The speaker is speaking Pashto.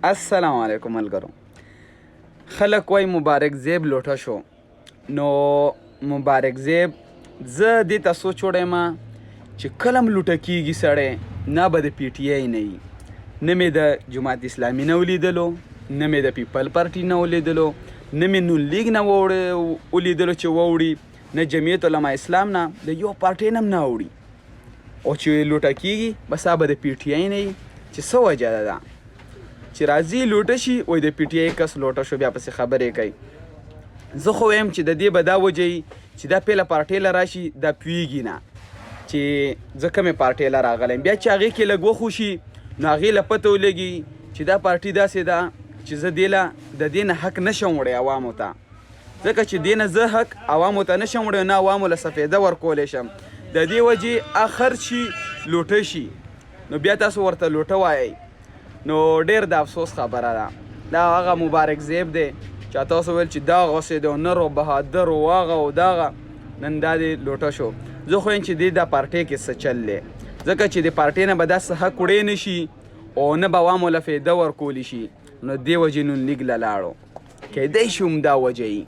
السلام علیکم ملګرو. خلک وای مبارک زیب لوټه شو. نو مبارک زیب زه دې ته سوچ وړی ما چې کله م لوټه کېږي سړی نه به د پی ټي آی نه وي، نه مې د جماعت اسلامي نه ولیدلو، نه مې د پیپل پارټي نه ولیدلو، نه مې نون لیگ نه ولیدلو چې ووړي، نه جمعیت علما اسلام نه د یو پارټۍ نه هم نه وړي. او چې لوټه کېږي بس هغه به د پی ټي آی نه وي. چې څه وجه ده چې راځي لوټه شي وایي د پی ټي آی کس لوټه شو، بیا پسې خبرې کوي. زه خو وایم چې د دې به دا وجه وي چې دا پیله پارټۍ له راشي دا پوهېږي نه چې زه کومې پارټۍ له راغلی یم. بیا چې هغې کې لږ وخوشي نو هغې له پته ولګي چې دا پارټي داسې ده چې زه دې له د دې نه حق نشم وړی عوامو ته، ځکه چې دې نه زه حق عوامو ته نشم وړی، نه عوامو له سفیده ورکولی شم. د دې وجې اخر شي لوټه شي نو بیا تاسو ورته لوټه وایئ، نو ډېر د افسوس خبره ده. دا هغه مبارک زیب دی چې تاسو ویل چې دا غوسې دی او نر او بهادر او هغه او دغه، نن دا دې لوټه شو. زه خو یم چې دې دا پارټۍ کې څه چل دی، ځکه چې د پارټۍ نه به داسې حق وړی نه شي او نه به عوامو له فایده ورکولی شي، نو دې وجې نون لیګ له لاړو. کیدای شي همدا وجه وي.